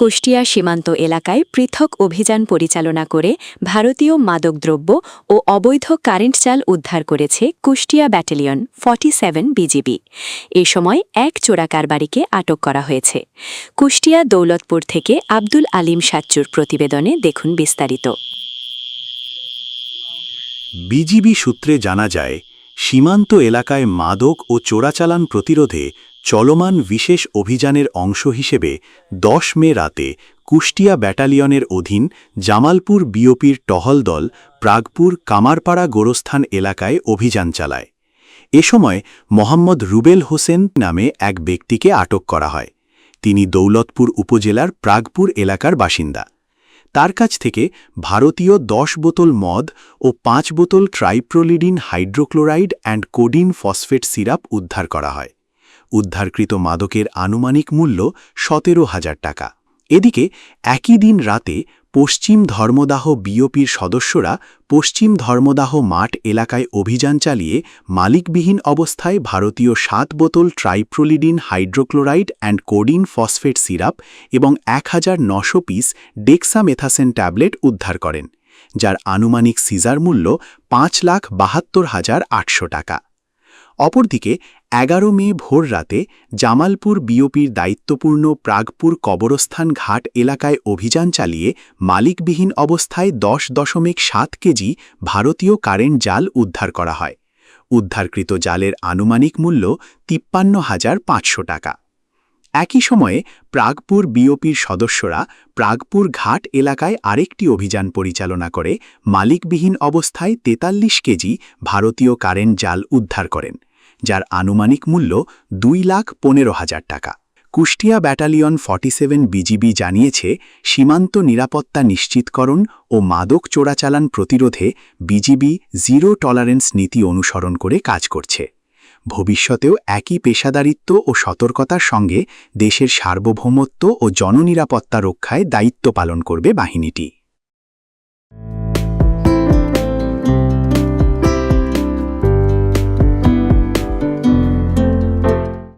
কুষ্টিয়া সীমান্ত এলাকায় পৃথক অভিযান পরিচালনা করে ভারতীয় মাদকদ্রব্য ও অবৈধ কারেন্ট জাল উদ্ধার করেছে কুষ্টিয়া ব্যাটালিয়ন 47 বিজিবি। এ সময় এক চোরা কারবারিকে আটক করা হয়েছে। কুষ্টিয়া দৌলতপুর থেকে আব্দুল আলিম সাচ্চুর প্রতিবেদনে দেখুন বিস্তারিত। বিজিবি সূত্রে জানা যায়, সীমান্ত এলাকায় মাদক ও চোরাচালান প্রতিরোধে চলমান বিশেষ অভিযানের অংশ হিসেবে 10 মে রাতে কুষ্টিয়া ব্যাটালিয়নের অধীন জামালপুর বিওপির টহল দল প্রাগপুর কামারপাড়া গোরস্থান এলাকায় অভিযান চালায়। এ সময় মোহাম্মদ রুবেল হোসেন নামে এক ব্যক্তিকে আটক করা হয়। তিনি দৌলতপুর উপজেলার প্রাগপুর এলাকার বাসিন্দা। তার কাছ থেকে ভারতীয় 10 বোতল মদ ও 5 বোতল triprolidine hydrochloride and codeine phosphate syrup উদ্ধার করা হয়। উদ্ধারকৃত মাদকের আনুমানিক মূল্য 17,000 টাকা। এদিকে একই দিন রাতে পশ্চিম ধর্মদাহ বিওপির সদস্যরা পশ্চিম ধর্মদাহ মাঠ এলাকায় অভিযান চালিয়ে মালিকবিহীন অবস্থায় ভারতীয় 7 বোতল triprolidine hydrochloride and codeine phosphate syrup এবং 1900 পিস ডেক্সামেথাসেন ট্যাবলেট উদ্ধার করেন, যার আনুমানিক সিজার মূল্য 5,72,800 টাকা। অপরদিকে 11 মে ভোর রাতে জামালপুর বিওপির দায়িত্বপূর্ণ প্রাগপুর কবরস্থান ঘাট এলাকায় অভিযান চালিয়ে মালিকবিহীন অবস্থায় 10.7 কেজি ভারতীয় কারেন্ট জাল উদ্ধার করা হয়। উদ্ধারকৃত জালের আনুমানিক মূল্য 53,500 টাকা। একই সময়ে প্রাগপুর বিওপির সদস্যরা প্রাগপুর ঘাট এলাকায় আরেকটি অভিযান পরিচালনা করে মালিকবিহীন অবস্থায় 43 কেজি ভারতীয় কারেন্ট জাল উদ্ধার করেন, যার আনুমানিক মূল্য 2,15,000 টাকা। কুষ্টিয়া ব্যাটালিয়ন 47 বিজিবি জানিয়েছে, সীমান্ত নিরাপত্তা নিশ্চিতকরণ ও মাদক চোরাচালান প্রতিরোধে বিজিবি জিরো টলারেন্স নীতি অনুসরণ করে কাজ করছে। ভবিষ্যতেও একই পেশাদারিত্ব ও সতর্কতার সঙ্গে দেশের সার্বভৌমত্ব ও জননিরাপত্তা রক্ষায় দায়িত্ব পালন করবে বাহিনীটি।